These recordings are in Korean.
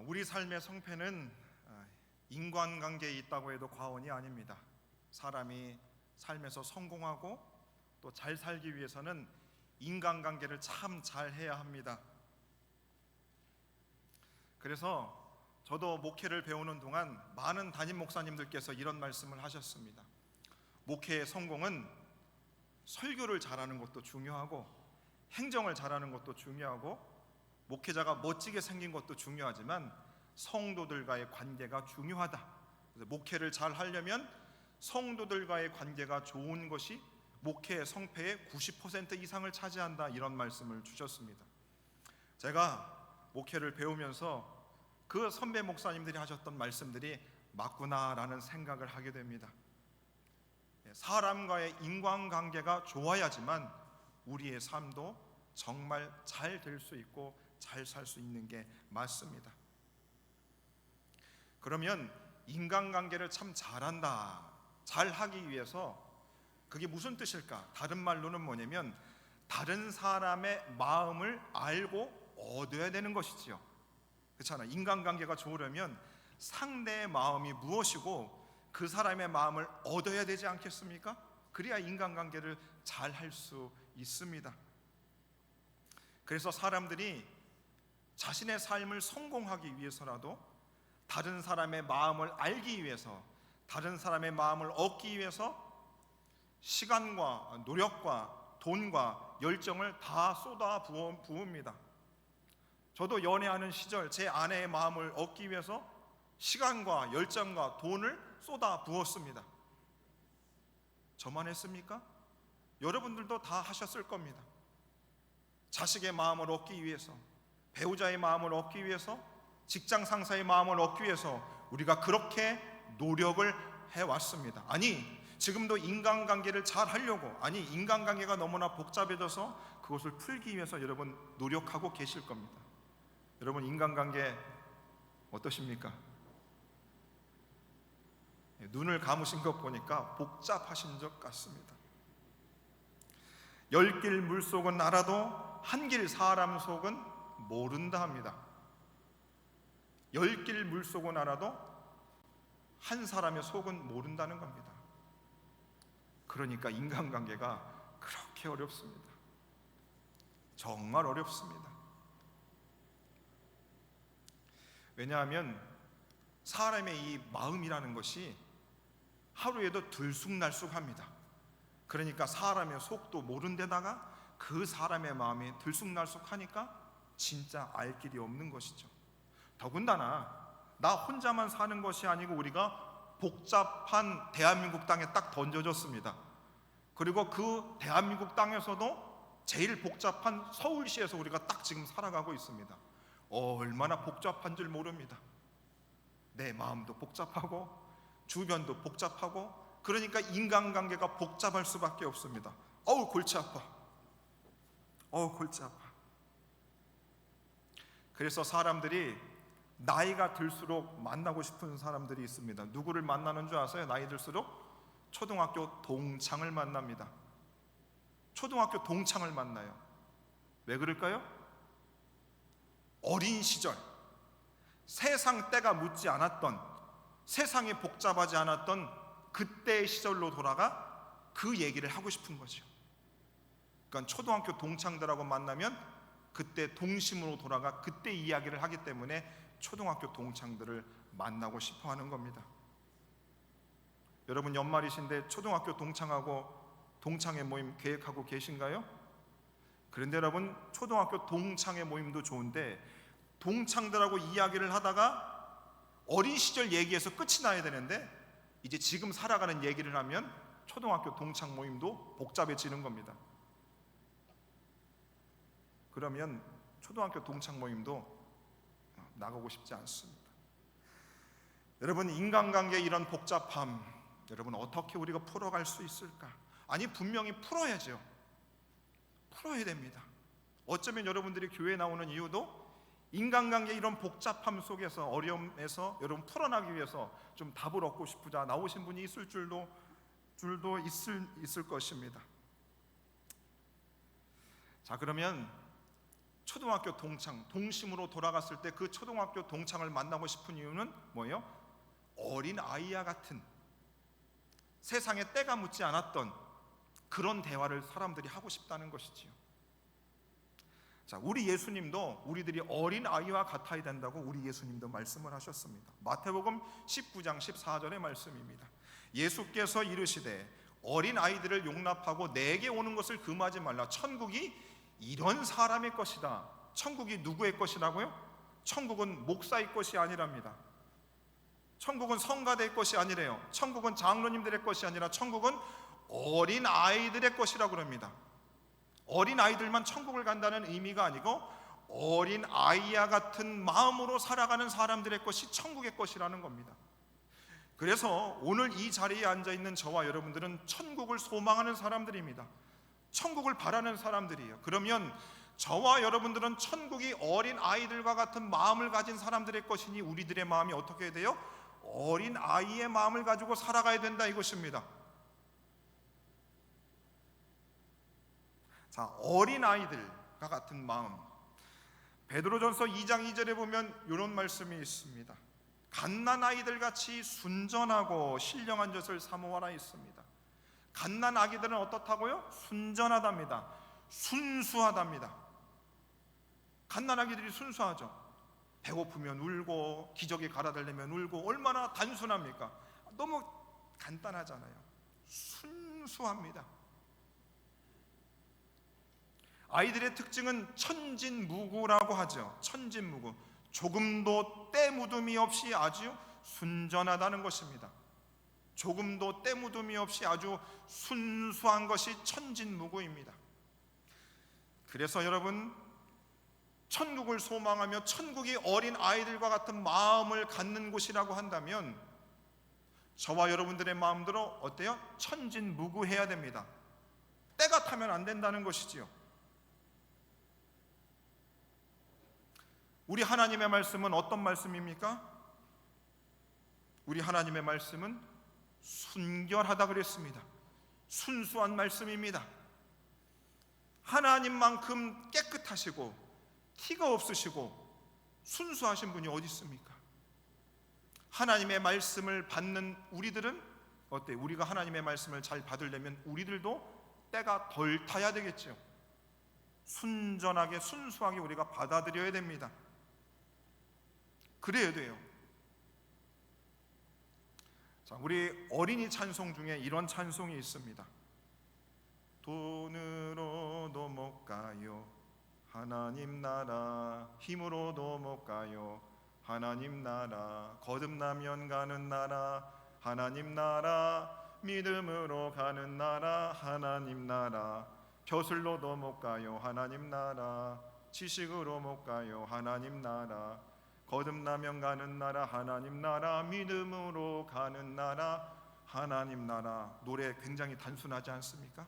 우리 삶의 성패는 인간관계에 있다고 해도 과언이 아닙니다. 사람이 삶에서 성공하고 또 잘 살기 위해서는 인간관계를 참 잘해야 합니다. 그래서 저도 목회를 배우는 동안 많은 담임 목사님들께서 이런 말씀을 하셨습니다. 목회의 성공은 설교를 잘하는 것도 중요하고 행정을 잘하는 것도 중요하고 목회자가 멋지게 생긴 것도 중요하지만 성도들과의 관계가 중요하다. 그래서 목회를 잘 하려면 성도들과의 관계가 좋은 것이 목회의 성패의 90% 이상을 차지한다, 이런 말씀을 주셨습니다. 제가 목회를 배우면서 그 선배 목사님들이 하셨던 말씀들이 맞구나라는 생각을 하게 됩니다. 사람과의 인간관계가 좋아야지만 우리의 삶도 정말 잘 될 수 있고 잘 살 수 있는 게 맞습니다. 그러면 인간관계를 참 잘한다, 잘하기 위해서 그게 무슨 뜻일까? 다른 말로는 뭐냐면 다른 사람의 마음을 알고 얻어야 되는 것이지요. 그렇잖아요. 인간관계가 좋으려면 상대의 마음이 무엇이고 그 사람의 마음을 얻어야 되지 않겠습니까? 그래야 인간관계를 잘 할 수 있습니다. 그래서 사람들이 자신의 삶을 성공하기 위해서라도 다른 사람의 마음을 알기 위해서, 다른 사람의 마음을 얻기 위해서 시간과 노력과 돈과 열정을 다 쏟아 부읍니다. 저도 연애하는 시절 제 아내의 마음을 얻기 위해서 시간과 열정과 돈을 쏟아 부었습니다. 저만 했습니까? 여러분들도 다 하셨을 겁니다. 자식의 마음을 얻기 위해서, 배우자의 마음을 얻기 위해서, 직장 상사의 마음을 얻기 위해서 우리가 그렇게 노력을 해왔습니다. 아니, 지금도 인간관계를 잘 하려고, 아니 인간관계가 너무나 복잡해져서 그것을 풀기 위해서 여러분 노력하고 계실 겁니다. 여러분 인간관계 어떠십니까? 눈을 감으신 것 보니까 복잡하신 것 같습니다. 열 길 물속은 알아도 한 길 사람 속은 모른다 합니다. 열 길 물속은 알아도 한 사람의 속은 모른다는 겁니다. 그러니까 인간관계가 그렇게 어렵습니다. 정말 어렵습니다. 왜냐하면 사람의 이 마음이라는 것이 하루에도 들쑥날쑥합니다. 그러니까 사람의 속도 모른 데다가 그 사람의 마음이 들쑥날쑥하니까 진짜 알 길이 없는 것이죠. 더군다나 나 혼자만 사는 것이 아니고 우리가 복잡한 대한민국 땅에 딱 던져졌습니다. 그리고 그 대한민국 땅에서도 제일 복잡한 서울시에서 우리가 딱 지금 살아가고 있습니다. 얼마나 복잡한 줄 모릅니다. 내 마음도 복잡하고 주변도 복잡하고, 그러니까 인간관계가 복잡할 수밖에 없습니다. 골치 아파. 골치 아파. 그래서 사람들이 나이가 들수록 만나고 싶은 사람들이 있습니다. 누구를 만나는 줄 아세요? 나이 들수록 초등학교 동창을 만납니다. 초등학교 동창을 만나요. 왜 그럴까요? 어린 시절, 세상 때가 묻지 않았던, 세상이 복잡하지 않았던 그때의 시절로 돌아가 그 얘기를 하고 싶은 거죠. 그러니까 초등학교 동창들하고 만나면 그때 동심으로 돌아가 그때 이야기를 하기 때문에 초등학교 동창들을 만나고 싶어 하는 겁니다. 여러분 연말이신데 초등학교 동창하고 동창회 모임 계획하고 계신가요? 그런데 여러분 초등학교 동창회 모임도 좋은데 동창들하고 이야기를 하다가 어린 시절 얘기에서 끝이 나야 되는데 이제 지금 살아가는 얘기를 하면 초등학교 동창 모임도 복잡해지는 겁니다. 그러면 초등학교 동창 모임도 나가고 싶지 않습니다. 여러분 인간관계의 이런 복잡함, 여러분 어떻게 우리가 풀어갈 수 있을까? 아니 분명히 풀어야죠. 풀어야 됩니다. 어쩌면 여러분들이 교회에 나오는 이유도 인간관계 이런 복잡함 속에서, 어려움에서 여러분 풀어나기 위해서 좀 답을 얻고 싶으자 나오신 분이 있을 줄도 있을 것입니다. 자, 그러면 초등학교 동창, 동심으로 돌아갔을 때 그 초등학교 동창을 만나고 싶은 이유는 뭐예요? 어린 아이와 같은, 세상에 때가 묻지 않았던 그런 대화를 사람들이 하고 싶다는 것이지요. 자, 우리 예수님도 우리들이 어린 아이와 같아야 된다고 우리 예수님도 말씀을 하셨습니다. 마태복음 19장 14절의 말씀입니다. 예수께서 이르시되 어린 아이들을 용납하고 내게 오는 것을 금하지 말라. 천국이 이런 사람의 것이다. 천국이 누구의 것이라고요? 천국은 목사의 것이 아니랍니다. 천국은 성가대의 것이 아니래요. 천국은 장로님들의 것이 아니라 천국은 어린 아이들의 것이라고 합니다. 어린 아이들만 천국을 간다는 의미가 아니고 어린 아이와 같은 마음으로 살아가는 사람들의 것이 천국의 것이라는 겁니다. 그래서 오늘 이 자리에 앉아있는 저와 여러분들은 천국을 소망하는 사람들입니다. 천국을 바라는 사람들이에요. 그러면 저와 여러분들은 천국이 어린 아이들과 같은 마음을 가진 사람들의 것이니 우리들의 마음이 어떻게 돼요? 어린 아이의 마음을 가지고 살아가야 된다 이것입니다. 자, 어린 아이들과 같은 마음. 베드로전서 2장 2절에 보면 이런 말씀이 있습니다. 갓난 아이들 같이 순전하고 신령한 젖을 사모하라 있습니다. 갓난 아기들은 어떻다고요? 순전하답니다. 순수하답니다. 갓난 아기들이 순수하죠. 배고프면 울고 기저귀 갈아달라면 울고 얼마나 단순합니까? 너무 간단하잖아요. 순수합니다. 아이들의 특징은 천진무구라고 하죠. 천진무구. 조금도 때 묻음이 없이 아주 순전하다는 것입니다. 조금도 때 묻음이 없이 아주 순수한 것이 천진무구입니다. 그래서 여러분, 천국을 소망하며 천국이 어린 아이들과 같은 마음을 갖는 곳이라고 한다면 저와 여러분들의 마음대로 어때요? 천진무구해야 됩니다. 때가 타면 안 된다는 것이지요. 우리 하나님의 말씀은 어떤 말씀입니까? 우리 하나님의 말씀은 순결하다 그랬습니다. 순수한 말씀입니다. 하나님만큼 깨끗하시고 티가 없으시고 순수하신 분이 어디 있습니까? 하나님의 말씀을 받는 우리들은 어때요? 우리가 하나님의 말씀을 잘 받으려면 우리들도 때가 덜 타야 되겠죠. 순전하게 순수하게 우리가 받아들여야 됩니다. 그래야 돼요. 자, 우리 어린이 찬송 중에 이런 찬송이 있습니다. 돈으로도 못 가요 하나님 나라, 힘으로도 못 가요 하나님 나라, 거듭나면 가는 나라 하나님 나라, 믿음으로 가는 나라 하나님 나라, 벼슬로도 못 가요 하나님 나라, 지식으로 못 가요 하나님 나라, 거듭나면 가는 나라 하나님 나라, 믿음으로 가는 나라 하나님 나라. 노래 굉장히 단순하지 않습니까?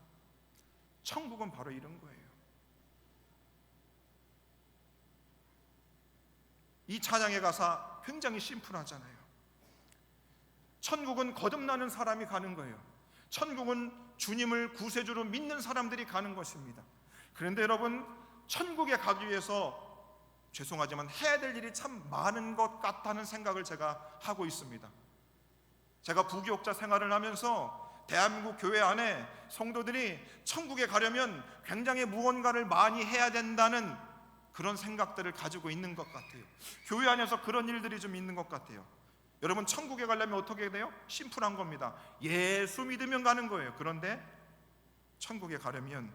천국은 바로 이런 거예요. 이 찬양의 가사 굉장히 심플하잖아요. 천국은 거듭나는 사람이 가는 거예요. 천국은 주님을 구세주로 믿는 사람들이 가는 것입니다. 그런데 여러분, 천국에 가기 위해서 죄송하지만 해야 될 일이 참 많은 것 같다는 생각을 제가 하고 있습니다. 제가 부교육자 생활을 하면서 대한민국 교회 안에 성도들이 천국에 가려면 굉장히 무언가를 많이 해야 된다는 그런 생각들을 가지고 있는 것 같아요. 교회 안에서 그런 일들이 좀 있는 것 같아요. 여러분, 천국에 가려면 어떻게 돼요? 심플한 겁니다. 예수 믿으면 가는 거예요. 그런데 천국에 가려면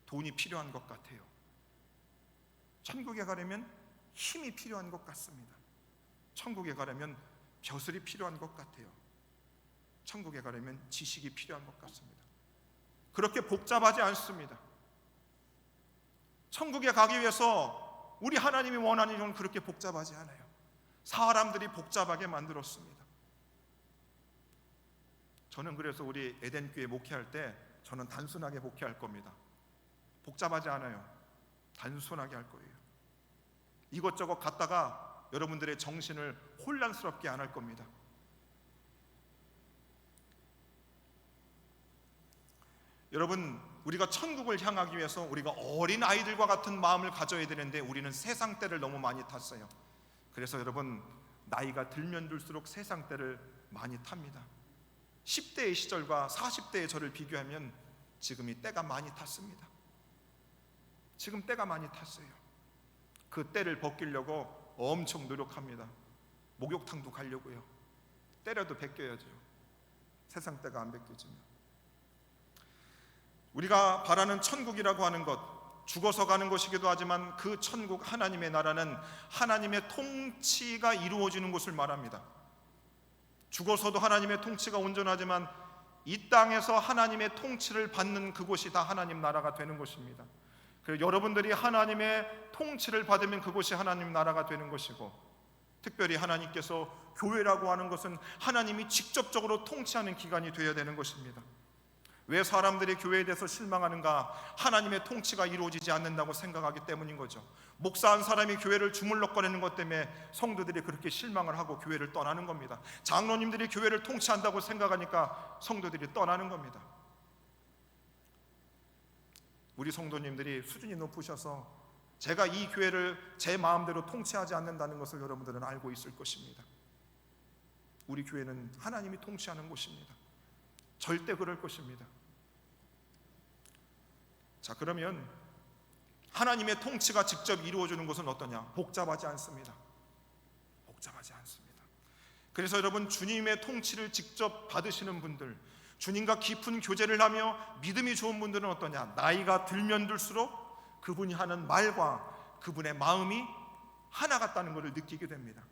돈이 필요한 것 같아요. 천국에 가려면 힘이 필요한 것 같습니다. 천국에 가려면 벼슬이 필요한 것 같아요. 천국에 가려면 지식이 필요한 것 같습니다. 그렇게 복잡하지 않습니다. 천국에 가기 위해서 우리 하나님이 원하는 건 그렇게 복잡하지 않아요. 사람들이 복잡하게 만들었습니다. 저는 그래서 우리 에덴교회 목회할 때 저는 단순하게 목회할 겁니다. 복잡하지 않아요. 단순하게 할 거예요. 이것저것 갖다가 여러분들의 정신을 혼란스럽게 안 할 겁니다. 여러분, 우리가 천국을 향하기 위해서 우리가 어린 아이들과 같은 마음을 가져야 되는데 우리는 세상 때를 너무 많이 탔어요. 그래서 여러분, 나이가 들면 들수록 세상 때를 많이 탑니다. 10대의 시절과 40대의 저를 비교하면 지금이 때가 많이 탔습니다. 지금 때가 많이 탔어요. 그 때를 벗기려고 엄청 노력합니다. 목욕탕도 가려고요. 때라도 벗겨야죠. 세상 때가 안 벗겨지면. 우리가 바라는 천국이라고 하는 것, 죽어서 가는 것이기도 하지만 그 천국, 하나님의 나라는 하나님의 통치가 이루어지는 곳을 말합니다. 죽어서도 하나님의 통치가 온전하지만 이 땅에서 하나님의 통치를 받는 그곳이 다 하나님 나라가 되는 곳입니다. 그래서 여러분들이 하나님의 통치를 받으면 그곳이 하나님 나라가 되는 것이고, 특별히 하나님께서 교회라고 하는 것은 하나님이 직접적으로 통치하는 기관이 되어야 되는 것입니다. 왜 사람들이 교회에 대해서 실망하는가? 하나님의 통치가 이루어지지 않는다고 생각하기 때문인 거죠. 목사 한 사람이 교회를 주물럭거리는 것 때문에 성도들이 그렇게 실망을 하고 교회를 떠나는 겁니다. 장로님들이 교회를 통치한다고 생각하니까 성도들이 떠나는 겁니다. 우리 성도님들이 수준이 높으셔서 제가 이 교회를 제 마음대로 통치하지 않는다는 것을 여러분들은 알고 있을 것입니다. 우리 교회는 하나님이 통치하는 곳입니다. 절대 그럴 것입니다. 자, 그러면 하나님의 통치가 직접 이루어지는 것은 어떠냐? 복잡하지 않습니다. 복잡하지 않습니다. 그래서 여러분, 주님의 통치를 직접 받으시는 분들, 주님과 깊은 교제를 하며 믿음이 좋은 분들은 어떠냐? 나이가 들면 들수록 그분이 하는 말과 그분의 마음이 하나 같다는 것을 느끼게 됩니다.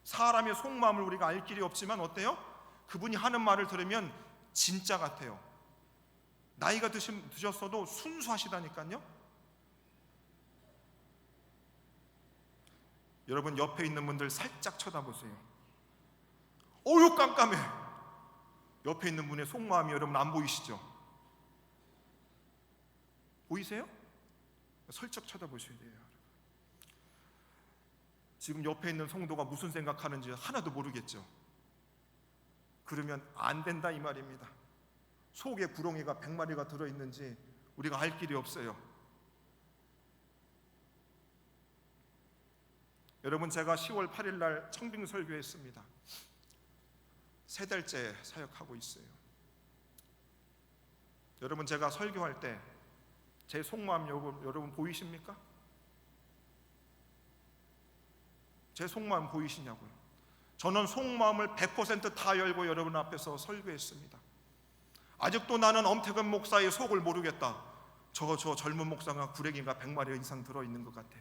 사람의 속마음을 우리가 알 길이 없지만 어때요? 그분이 하는 말을 들으면 진짜 같아요. 나이가 드셨어도 순수하시다니까요. 여러분, 옆에 있는 분들 살짝 쳐다보세요. 어휴, 깜깜해. 옆에 있는 분의 속마음이 여러분 안 보이시죠? 보이세요? 슬쩍 쳐다보셔야 돼요. 지금 옆에 있는 성도가 무슨 생각하는지 하나도 모르겠죠? 그러면 안 된다 이 말입니다. 속에 구렁이가 100마리가 들어있는지 우리가 알 길이 없어요. 여러분, 제가 10월 8일 날 청빙 설교했습니다. 3달째 사역하고 있어요. 여러분, 제가 설교할 때 제 속마음 여러분 보이십니까? 제 속마음 보이시냐고요? 저는 속마음을 100% 다 열고 여러분 앞에서 설교했습니다. 아직도 나는 엄태근 목사의 속을 모르겠다. 저 젊은 목사가 구레기가 100마리 이상 들어있는 것 같아.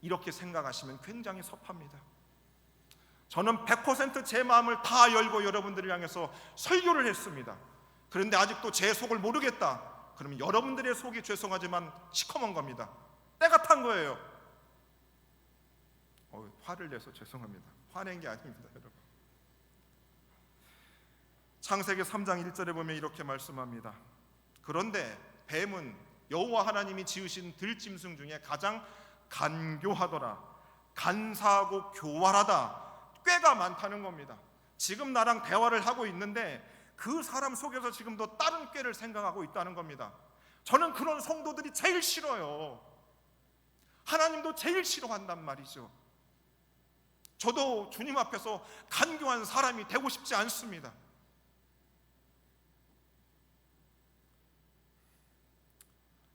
이렇게 생각하시면 굉장히 섭합니다. 저는 100% 제 마음을 다 열고 여러분들을 향해서 설교를 했습니다. 그런데 아직도 제 속을 모르겠다. 그러면 여러분들의 속이 죄송하지만 시커먼 겁니다. 때가 탄 거예요. 화를 내서 죄송합니다. 화낸 게 아닙니다, 여러분. 창세기 3장 1절에 보면 이렇게 말씀합니다. 그런데 뱀은 여호와 하나님이 지으신 들짐승 중에 가장 간교하더라. 간사하고 교활하다. 꾀가 많다는 겁니다. 지금 나랑 대화를 하고 있는데 그 사람 속에서 지금도 다른 꾀를 생각하고 있다는 겁니다. 저는 그런 성도들이 제일 싫어요. 하나님도 제일 싫어한단 말이죠. 저도 주님 앞에서 간교한 사람이 되고 싶지 않습니다.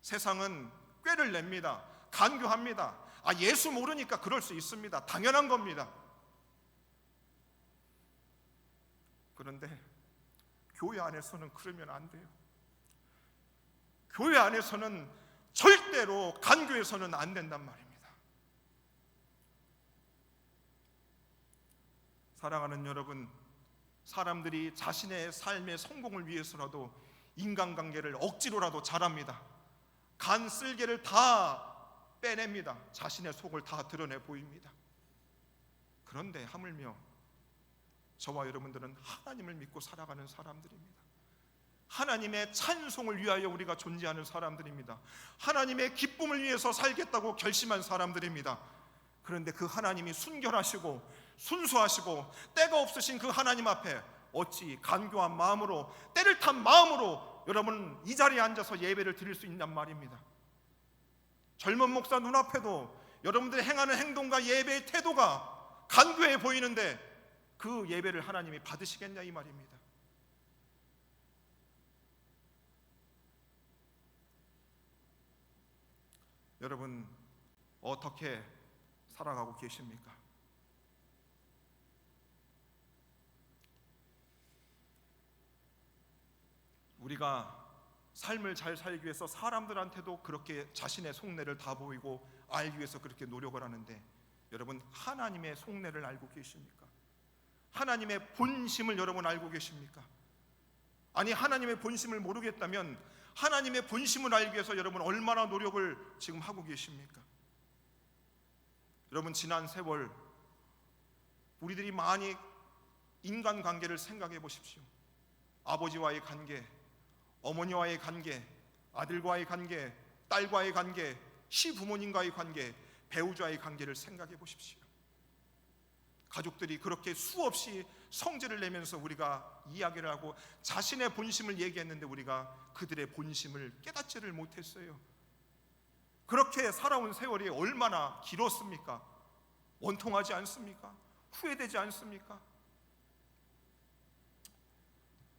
세상은 꾀를 냅니다. 간교합니다. 예수 모르니까 그럴 수 있습니다. 당연한 겁니다. 그런데 교회 안에서는 그러면 안 돼요. 교회 안에서는 절대로 간교해서는 안 된단 말입니다. 사랑하는 여러분, 사람들이 자신의 삶의 성공을 위해서라도 인간관계를 억지로라도 잘합니다. 간 쓸개를 다 빼냅니다. 자신의 속을 다 드러내 보입니다. 그런데 하물며 저와 여러분들은 하나님을 믿고 살아가는 사람들입니다. 하나님의 찬송을 위하여 우리가 존재하는 사람들입니다. 하나님의 기쁨을 위해서 살겠다고 결심한 사람들입니다. 그런데 그 하나님이 순결하시고 순수하시고 때가 없으신 그 하나님 앞에 어찌 간교한 마음으로, 때를 탄 마음으로 여러분 이 자리에 앉아서 예배를 드릴 수 있냔 말입니다. 젊은 목사 눈앞에도 여러분들이 행하는 행동과 예배의 태도가 간교해 보이는데 그 예배를 하나님이 받으시겠냐 이 말입니다. 여러분 어떻게 살아가고 계십니까? 우리가 삶을 잘 살기 위해서 사람들한테도 그렇게 자신의 속내를 다 보이고 알기 위해서 그렇게 노력을 하는데 여러분 하나님의 속내를 알고 계십니까? 하나님의 본심을 여러분 알고 계십니까? 아니 하나님의 본심을 모르겠다면 하나님의 본심을 알기 위해서 여러분 얼마나 노력을 지금 하고 계십니까? 여러분 지난 세월 우리들이 많이 인간관계를 생각해 보십시오. 아버지와의 관계, 어머니와의 관계, 아들과의 관계, 딸과의 관계, 시부모님과의 관계, 배우자의 관계를 생각해 보십시오. 가족들이 그렇게 수없이 성질을 내면서 우리가 이야기를 하고 자신의 본심을 얘기했는데 우리가 그들의 본심을 깨닫지를 못했어요. 그렇게 살아온 세월이 얼마나 길었습니까? 원통하지 않습니까? 후회되지 않습니까?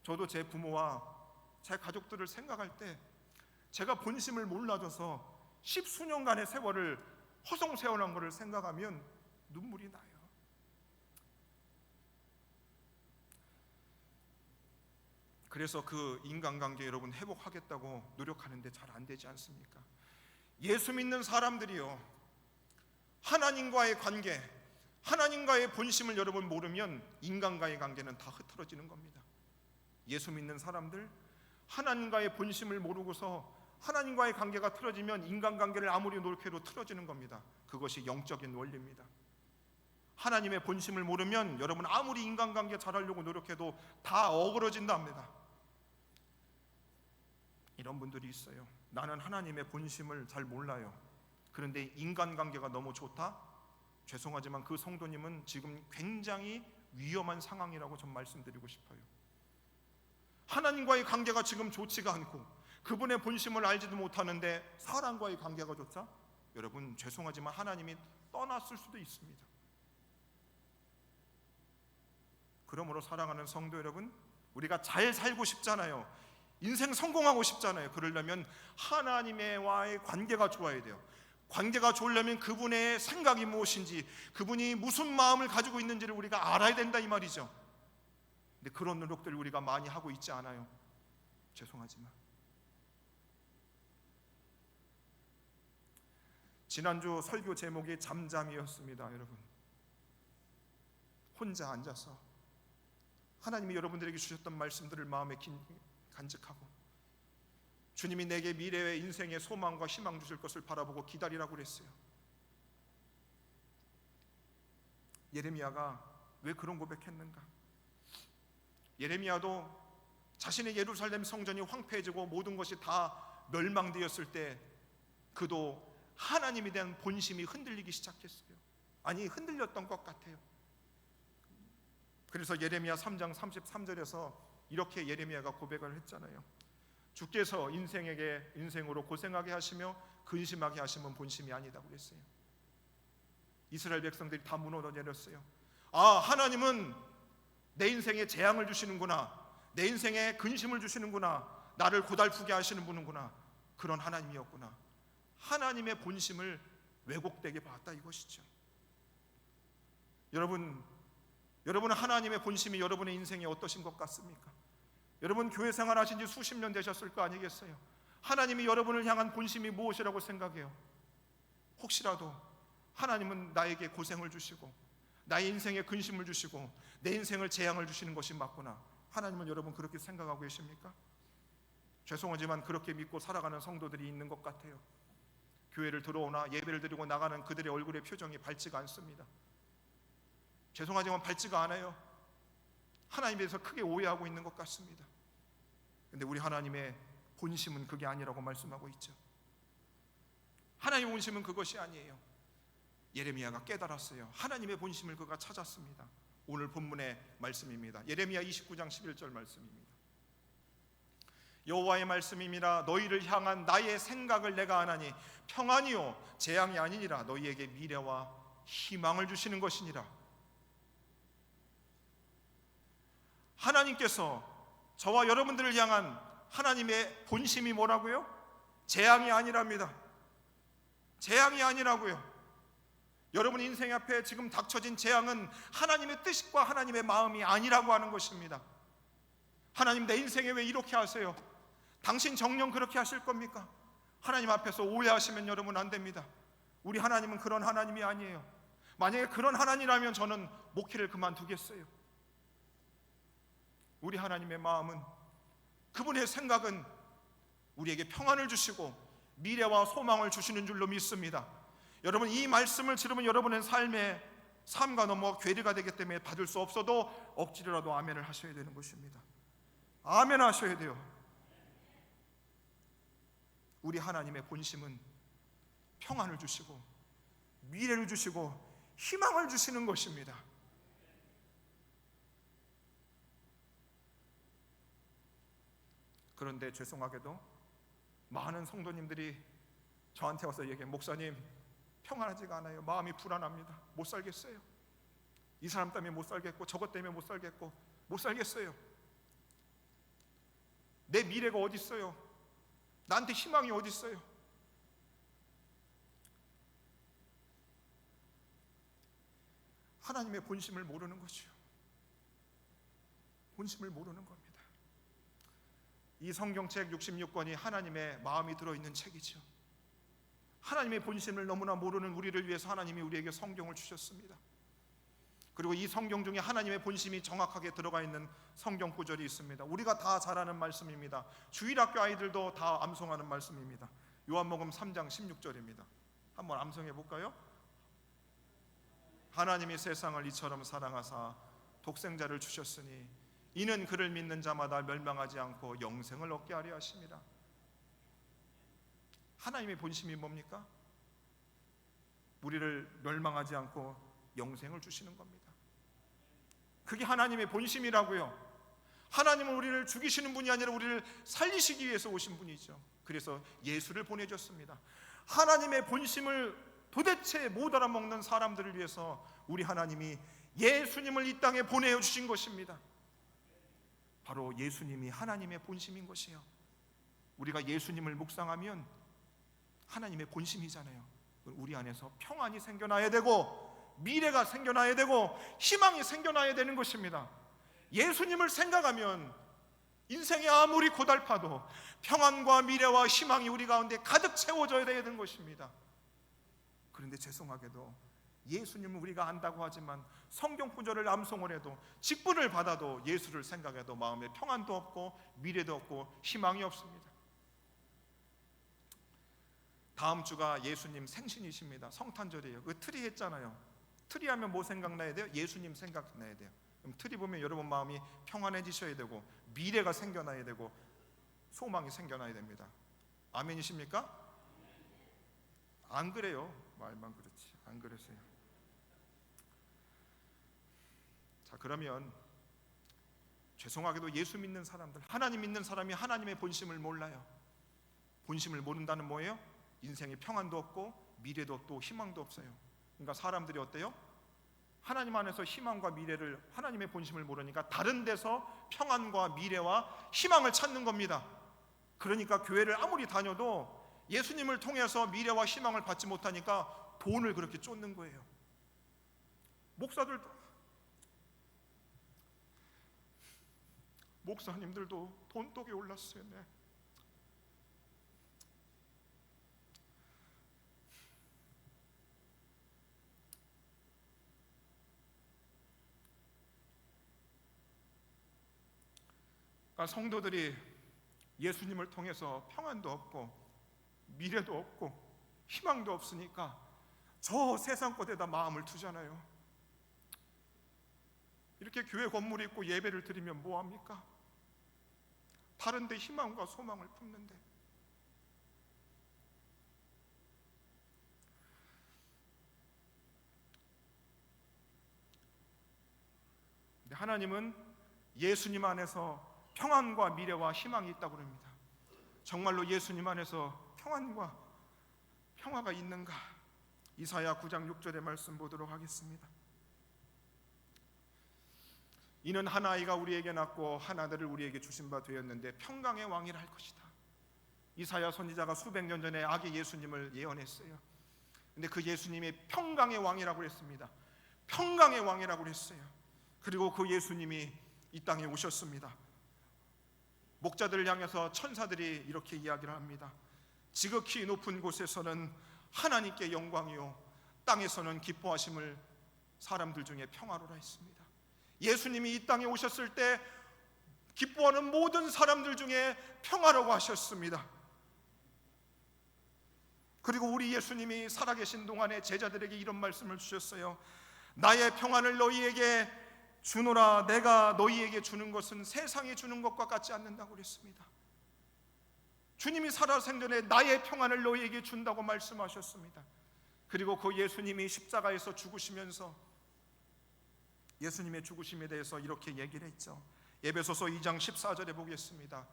저도 제 부모와 제 가족들을 생각할 때 제가 본심을 몰라줘서 십수년간의 세월을 허송세월한 것을 생각하면 눈물이 나요. 그래서 그 인간관계 여러분 회복하겠다고 노력하는데 잘 안 되지 않습니까? 예수 믿는 사람들이요 하나님과의 관계, 하나님과의 본심을 여러분 모르면 인간과의 관계는 다 흐트러지는 겁니다. 예수 믿는 사람들 하나님과의 본심을 모르고서 하나님과의 관계가 틀어지면 인간관계를 아무리 노력해도 틀어지는 겁니다. 그것이 영적인 원리입니다. 하나님의 본심을 모르면 여러분 아무리 인간관계 잘하려고 노력해도 다 어그러진답니다. 이런 분들이 있어요. 나는 하나님의 본심을 잘 몰라요. 그런데 인간관계가 너무 좋다? 죄송하지만 그 성도님은 지금 굉장히 위험한 상황이라고 좀 말씀드리고 싶어요. 하나님과의 관계가 지금 좋지가 않고 그분의 본심을 알지도 못하는데 사람과의 관계가 좋다? 여러분 죄송하지만 하나님이 떠났을 수도 있습니다. 그러므로 사랑하는 성도 여러분, 우리가 잘 살고 싶잖아요. 인생 성공하고 싶잖아요. 그러려면 하나님과의 관계가 좋아야 돼요. 관계가 좋으려면 그분의 생각이 무엇인지, 그분이 무슨 마음을 가지고 있는지를 우리가 알아야 된다 이 말이죠. 근데 그런 노력들을 우리가 많이 하고 있지 않아요. 죄송하지만 지난주 설교 제목이 잠잠이었습니다. 여러분 혼자 앉아서 하나님이 여러분들에게 주셨던 말씀들을 마음에 간직하고 주님이 내게 미래의 인생의 소망과 희망 주실 것을 바라보고 기다리라고 그랬어요. 예레미야가 왜 그런 고백했는가? 예레미야도 자신의 예루살렘 성전이 황폐해지고 모든 것이 다 멸망되었을 때 그도 하나님에 대한 본심이 흔들리기 시작했어요. 아니 흔들렸던 것 같아요. 그래서 예레미야 3장 33절에서 이렇게 예레미야가 고백을 했잖아요. 주께서 인생으로 고생하게 하시며 근심하게 하시면 본심이 아니다고 그랬어요. 이스라엘 백성들이 다 무너져 내렸어요. 아, 하나님은 내 인생에 재앙을 주시는구나, 내 인생에 근심을 주시는구나, 나를 고달프게 하시는 분이구나, 그런 하나님이었구나. 하나님의 본심을 왜곡되게 봤다 이것이죠. 여러분 하나님의 본심이 여러분의 인생에 어떠신 것 같습니까? 여러분 교회 생활 하신 지 수십 년 되셨을 거 아니겠어요? 하나님이 여러분을 향한 본심이 무엇이라고 생각해요? 혹시라도 하나님은 나에게 고생을 주시고 나의 인생에 근심을 주시고 내 인생을 재앙을 주시는 것이 맞구나, 하나님은 여러분 그렇게 생각하고 계십니까? 죄송하지만 그렇게 믿고 살아가는 성도들이 있는 것 같아요. 교회를 들어오나 예배를 드리고 나가는 그들의 얼굴의 표정이 밝지가 않습니다. 죄송하지만 밝지가 않아요. 하나님에 대해서 크게 오해하고 있는 것 같습니다. 그런데 우리 하나님의 본심은 그게 아니라고 말씀하고 있죠. 하나님의 본심은 그것이 아니에요. 예레미야가 깨달았어요. 하나님의 본심을 그가 찾았습니다. 오늘 본문의 말씀입니다. 예레미야 29장 11절 말씀입니다. 여호와의 말씀입니다. 너희를 향한 나의 생각을 내가 아나니 평안이요 재앙이 아니니라. 너희에게 미래와 희망을 주시는 것이니라. 하나님께서 저와 여러분들을 향한 하나님의 본심이 뭐라고요? 재앙이 아니랍니다. 재앙이 아니라고요. 여러분 인생 앞에 지금 닥쳐진 재앙은 하나님의 뜻과 하나님의 마음이 아니라고 하는 것입니다. 하나님, 내 인생에 왜 이렇게 하세요? 당신 정녕 그렇게 하실 겁니까? 하나님 앞에서 오해하시면 여러분 안 됩니다. 우리 하나님은 그런 하나님이 아니에요. 만약에 그런 하나님이라면 저는 목회를 그만두겠어요. 우리 하나님의 마음은, 그분의 생각은 우리에게 평안을 주시고 미래와 소망을 주시는 줄로 믿습니다. 여러분, 이 말씀을 들으면 여러분의 삶과 넘어 괴리가 되기 때문에 받을 수 없어도 억지로라도 아멘을 하셔야 되는 것입니다. 아멘 하셔야 돼요. 우리 하나님의 본심은 평안을 주시고 미래를 주시고 희망을 주시는 것입니다. 그런데 죄송하게도 많은 성도님들이 저한테 와서 얘기해요. 목사님, 평안하지가 않아요. 마음이 불안합니다. 못 살겠어요. 이 사람 때문에 못 살겠고 저것 때문에 못 살겠고 못 살겠어요. 내 미래가 어디 있어요? 나한테 희망이 어디 있어요? 하나님의 본심을 모르는 거죠. 본심을 모르는 겁니다. 이 성경책 66권이 하나님의 마음이 들어있는 책이죠. 하나님의 본심을 너무나 모르는 우리를 위해서 하나님이 우리에게 성경을 주셨습니다. 그리고 이 성경 중에 하나님의 본심이 정확하게 들어가 있는 성경 구절이 있습니다. 우리가 다 잘 아는 말씀입니다. 주일학교 아이들도 다 암송하는 말씀입니다. 요한복음 3장 16절입니다. 한번 암송해 볼까요? 하나님이 세상을 이처럼 사랑하사 독생자를 주셨으니 이는 그를 믿는 자마다 멸망하지 않고 영생을 얻게 하려 하심이라. 하나님의 본심이 뭡니까? 우리를 멸망하지 않고 영생을 주시는 겁니다. 그게 하나님의 본심이라고요. 하나님은 우리를 죽이시는 분이 아니라 우리를 살리시기 위해서 오신 분이죠. 그래서 예수를 보내줬습니다. 하나님의 본심을 도대체 못 알아먹는 사람들을 위해서 우리 하나님이 예수님을 이 땅에 보내주신 것입니다. 바로 예수님이 하나님의 본심인 것이에요. 우리가 예수님을 묵상하면 하나님의 본심이잖아요. 우리 안에서 평안이 생겨나야 되고 미래가 생겨나야 되고 희망이 생겨나야 되는 것입니다. 예수님을 생각하면 인생이 아무리 고달파도 평안과 미래와 희망이 우리 가운데 가득 채워져야 되는 것입니다. 그런데 죄송하게도 예수님은 우리가 안다고 하지만 성경 구절을 암송을 해도 직분을 받아도 예수를 생각해도 마음에 평안도 없고 미래도 없고 희망이 없습니다. 다음 주가 예수님 생신이십니다. 성탄절이에요. 그 트리 했잖아요. 트리 하면 뭐 생각나야 돼요? 예수님 생각나야 돼요. 그럼 트리 보면 여러분 마음이 평안해지셔야 되고 미래가 생겨나야 되고 소망이 생겨나야 됩니다. 아멘이십니까? 안 그래요. 말만 그렇지. 안 그러세요. 자, 그러면 죄송하게도 예수 믿는 사람들, 하나님 믿는 사람이 하나님의 본심을 몰라요. 본심을 모른다는 뭐예요? 인생에 평안도 없고 미래도 없고 희망도 없어요. 그러니까 사람들이 어때요? 하나님 안에서 희망과 미래를, 하나님의 본심을 모르니까 다른 데서 평안과 미래와 희망을 찾는 겁니다. 그러니까 교회를 아무리 다녀도 예수님을 통해서 미래와 희망을 받지 못하니까 돈을 그렇게 쫓는 거예요. 목사님들도 돈독에 올랐어요. 네. 그러니까 성도들이 예수님을 통해서 평안도 없고 미래도 없고 희망도 없으니까 저 세상 것에다 마음을 두잖아요. 이렇게 교회 건물이 있고 예배를 드리면 뭐합니까? 다른 데 희망과 소망을 품는데. 하나님은 예수님 안에서 평안과 미래와 희망이 있다고 합니다. 정말로 예수님 안에서 평화가 있는가? 이사야 9장 6절의 말씀 보도록 하겠습니다. 이는 한 아이가 우리에게 낳고 한 아들을 우리에게 주신 바 되었는데 평강의 왕이라 할 것이다. 이사야 선지자가 수백 년 전에 아기 예수님을 예언했어요. 근데 그 예수님이 평강의 왕이라고 했습니다. 평강의 왕이라고 했어요. 그리고 그 예수님이 이 땅에 오셨습니다. 목자들을 향해서 천사들이 이렇게 이야기를 합니다. 지극히 높은 곳에서는 하나님께 영광이요 땅에서는 기뻐하심을 사람들 중에 평화로라 했습니다. 예수님이 이 땅에 오셨을 때 기뻐하는 모든 사람들 중에 평화라고 하셨습니다. 그리고 우리 예수님이 살아계신 동안에 제자들에게 이런 말씀을 주셨어요. 나의 평안을 너희에게 주노라. 내가 너희에게 주는 것은 세상이 주는 것과 같지 않는다고 그랬습니다. 주님이 살아생전에 나의 평안을 너희에게 준다고 말씀하셨습니다. 그리고 그 예수님이 십자가에서 죽으시면서 예수님의 죽으심에 대해서 이렇게 얘기를 했죠. 에베소서 2장 14절에 보겠습니다.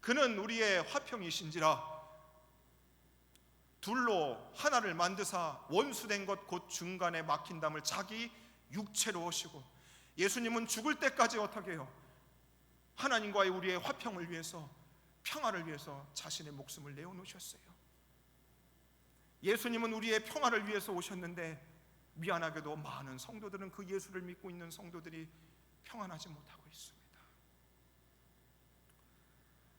그는 우리의 화평이신지라 둘로 하나를 만드사 원수된 것 곧 중간에 막힌 담을 자기 육체로 오시고, 예수님은 죽을 때까지 어떻게 해요? 하나님과의 우리의 화평을 위해서, 평화를 위해서 자신의 목숨을 내어놓으셨어요. 예수님은 우리의 평화를 위해서 오셨는데 미안하게도 많은 성도들은 그 예수를 믿고 있는 성도들이 평안하지 못하고 있습니다.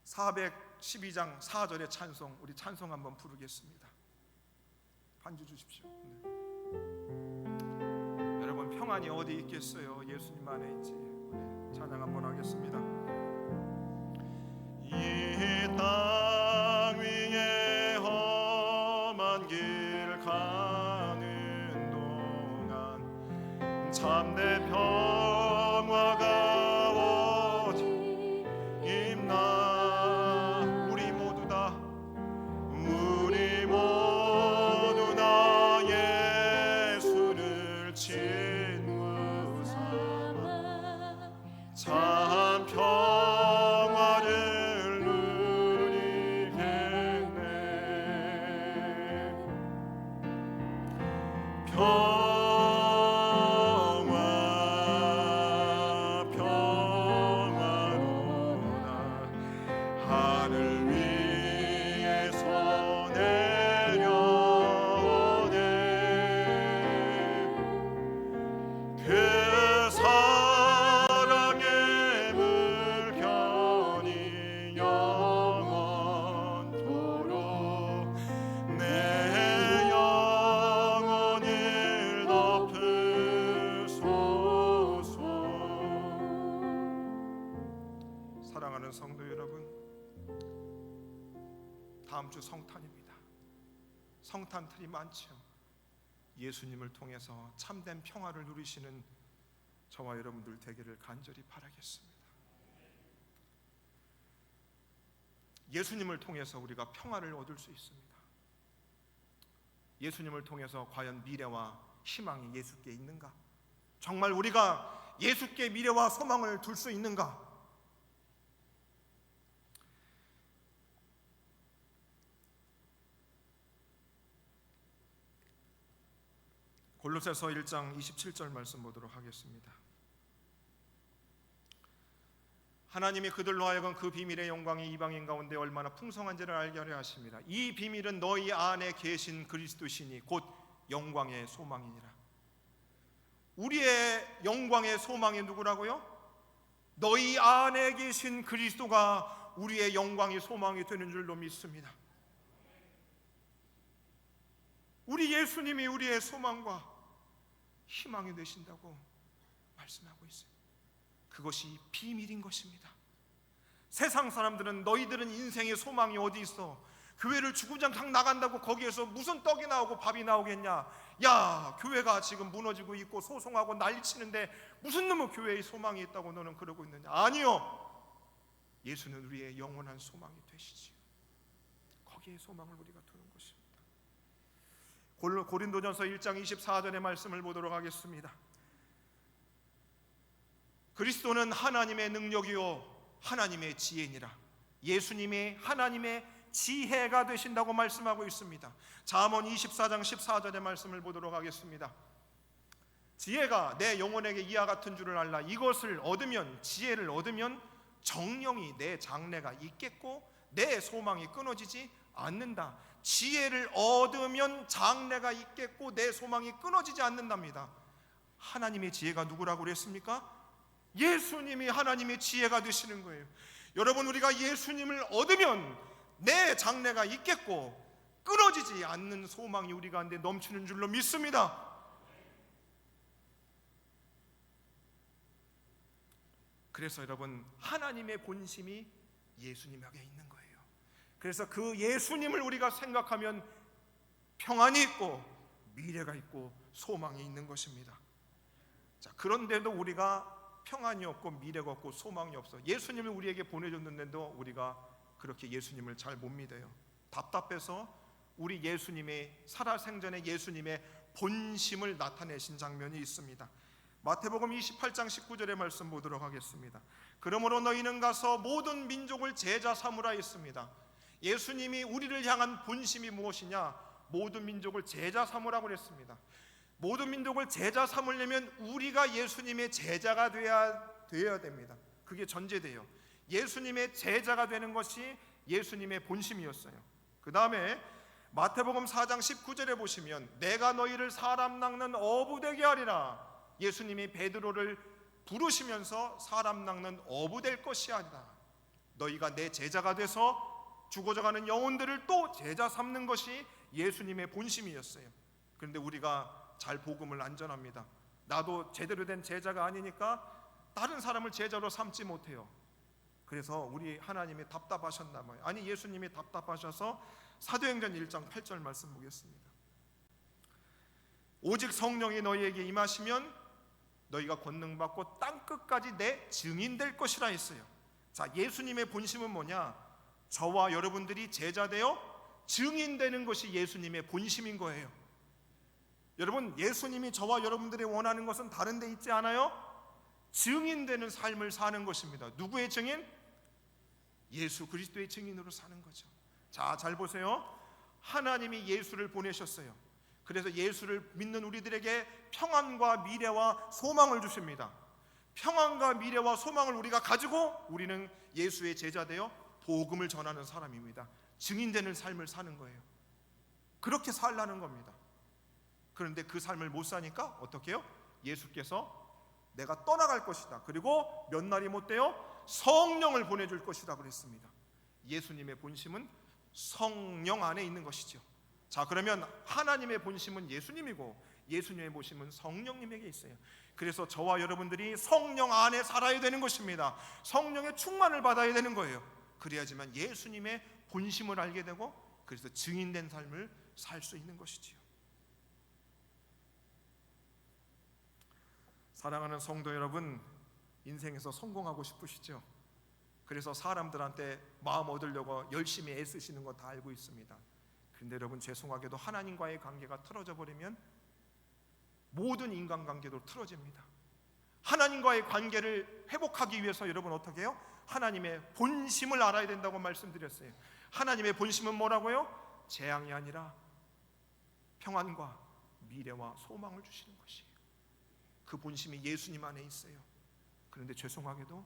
412장 4절의 찬송, 우리 찬송 한번 부르겠습니다. 반주 주십시오. 네. 여러분, 평안이 어디 있겠어요? 예수님 안에 있지. 찬양 한번 하겠습니다. 이 땅 위에 험한 길 가는 동안 참된 평화가 어디 있나? 우리 모두 다 예수를 친구 삼아 참 평화를 누리겠네. 평화로다 하늘 위에서 내려오네. 그 사랑의 물결이 영원토록 내 영혼을 덮으소서. 사랑하는 성도 여러분, 다음 주 성탄입니다. 성탄틀이 많죠. 예수님을 통해서 참된 평화를 누리시는 저와 여러분들 되기를 간절히 바라겠습니다. 예수님을 통해서 우리가 평화를 얻을 수 있습니다. 예수님을 통해서 과연 미래와 희망이 예수께 있는가? 정말 우리가 예수께 미래와 소망을 둘 수 있는가? 골로새서 1장 27절 말씀 보도록 하겠습니다. 하나님이 그들로 하여금 그 비밀의 영광이 이방인 가운데 얼마나 풍성한지를 알게 하려 하십니다. 이 비밀은 너희 안에 계신 그리스도시니 곧 영광의 소망이니라. 우리의 영광의 소망이 누구라고요? 너희 안에 계신 그리스도가 우리의 영광의 소망이 되는 줄로 믿습니다. 우리 예수님이 우리의 소망과 희망이 되신다고 말씀하고 있어요. 그것이 비밀인 것입니다. 세상 사람들은 너희들은 인생의 소망이 어디 있어? 교회를 주구장창 나간다고 거기에서 무슨 떡이 나오고 밥이 나오겠냐? 야, 교회가 지금 무너지고 있고 소송하고 난리치는데 무슨 놈의 교회에 소망이 있다고 너는 그러고 있느냐? 아니요, 예수는 우리의 영원한 소망이 되시지요. 거기에 소망을 우리가 두는 것입니다. 고린도전서 1장 24절의 말씀을 보도록 하겠습니다. 그리스도는 하나님의 능력이요 하나님의 지혜니라. 예수님이 하나님의 지혜가 되신다고 말씀하고 있습니다. 잠언 24장 14절의 말씀을 보도록 하겠습니다. 지혜가 내 영혼에게 이와 같은 줄을 알라. 이것을 얻으면, 지혜를 얻으면 정령이 내 장래가 있겠고 내 소망이 끊어지지 않는다. 지혜를 얻으면 장래가 있겠고 내 소망이 끊어지지 않는답니다. 하나님의 지혜가 누구라고 그랬습니까? 예수님이 하나님의 지혜가 되시는 거예요. 여러분, 우리가 예수님을 얻으면 내 장래가 있겠고 끊어지지 않는 소망이 우리 가운데 넘치는 줄로 믿습니다. 그래서 여러분, 하나님의 본심이 예수님에게 있는 거예요. 그래서 그 예수님을 우리가 생각하면 평안이 있고 미래가 있고 소망이 있는 것입니다. 자, 그런데도 우리가 평안이 없고 미래가 없고 소망이 없어. 예수님을 우리에게 보내줬는데도 우리가 그렇게 예수님을 잘 못 믿어요. 답답해서 우리 예수님의 살아생전에 예수님의 본심을 나타내신 장면이 있습니다. 마태복음 28장 19절의 말씀 보도록 하겠습니다. 그러므로 너희는 가서 모든 민족을 제자 삼으라 했습니다. 예수님이 우리를 향한 본심이 무엇이냐? 모든 민족을 제자 삼으라고 했습니다. 모든 민족을 제자 삼으려면 우리가 예수님의 제자가 되어야 됩니다. 그게 전제돼요. 예수님의 제자가 되는 것이 예수님의 본심이었어요. 그 다음에 마태복음 4장 19절에 보시면 내가 너희를 사람 낚는 어부 되게 하리라. 예수님이 베드로를 부르시면서 사람 낚는 어부 될 것이 아니라 너희가 내 제자가 돼서 죽어져가는 영혼들을 또 제자 삼는 것이 예수님의 본심이었어요. 그런데 우리가 잘 복음을 안 전합니다. 나도 제대로 된 제자가 아니니까 다른 사람을 제자로 삼지 못해요. 그래서 우리 하나님이 답답하셨나 봐요. 아니, 예수님이 답답하셔서 사도행전 1장 8절 말씀 보겠습니다. 오직 성령이 너희에게 임하시면 너희가 권능 받고 땅 끝까지 내 증인 될 것이라 했어요. 자, 예수님의 본심은 뭐냐? 저와 여러분들이 제자 되어 증인 되는 것이 예수님의 본심인 거예요. 여러분, 예수님이 저와 여러분들이 원하는 것은 다른 데 있지 않아요? 증인되는 삶을 사는 것입니다. 누구의 증인? 예수 그리스도의 증인으로 사는 거죠. 자, 잘 보세요. 하나님이 예수를 보내셨어요. 그래서 예수를 믿는 우리들에게 평안과 미래와 소망을 주십니다. 평안과 미래와 소망을 우리가 가지고 우리는 예수의 제자 되어 복음을 전하는 사람입니다. 증인되는 삶을 사는 거예요. 그렇게 살라는 겁니다. 그런데 그 삶을 못 사니까 어떻게 해요? 예수께서 내가 떠나갈 것이다. 그리고 몇 날이 못 돼요? 성령을 보내줄 것이다 그랬습니다. 예수님의 본심은 성령 안에 있는 것이죠. 자, 그러면 하나님의 본심은 예수님이고 예수님의 본심은 성령님에게 있어요. 그래서 저와 여러분들이 성령 안에 살아야 되는 것입니다. 성령의 충만을 받아야 되는 거예요. 그래야지만 예수님의 본심을 알게 되고 그래서 증인된 삶을 살 수 있는 것이지요. 사랑하는 성도 여러분, 인생에서 성공하고 싶으시죠? 그래서 사람들한테 마음 얻으려고 열심히 애쓰시는 거 다 알고 있습니다. 그런데 여러분, 죄송하게도 하나님과의 관계가 틀어져 버리면 모든 인간관계도 틀어집니다. 하나님과의 관계를 회복하기 위해서 여러분 어떻게 해요? 하나님의 본심을 알아야 된다고 말씀드렸어요. 하나님의 본심은 뭐라고요? 재앙이 아니라 평안과 미래와 소망을 주시는 것이에요. 그 본심이 예수님 안에 있어요. 그런데 죄송하게도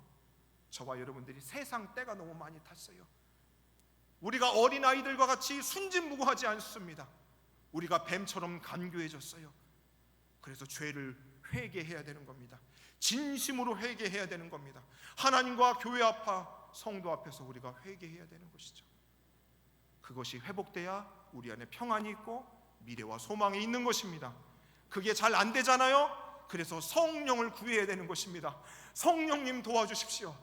저와 여러분들이 세상 때가 너무 많이 탔어요. 우리가 어린아이들과 같이 순진무구하지 않습니다. 우리가 뱀처럼 간교해졌어요. 그래서 죄를 회개해야 되는 겁니다. 진심으로 회개해야 되는 겁니다. 하나님과 교회 앞, 성도 앞에서 우리가 회개해야 되는 것이죠. 그것이 회복돼야 우리 안에 평안이 있고 미래와 소망이 있는 것입니다. 그게 잘 안 되잖아요. 그래서 성령을 구해야 되는 것입니다. 성령님 도와주십시오.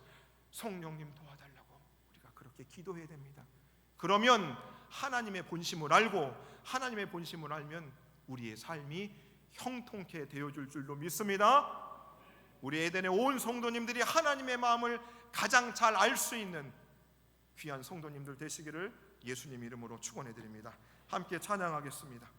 성령님 도와달라고 우리가 그렇게 기도해야 됩니다. 그러면 하나님의 본심을 알고 하나님의 본심을 알면 우리의 삶이 형통케 되어줄 줄로 믿습니다. 우리 에덴의 온 성도님들이 하나님의 마음을 가장 잘 알 수 있는 귀한 성도님들 되시기를 예수님 이름으로 축원해 드립니다. 함께 찬양하겠습니다.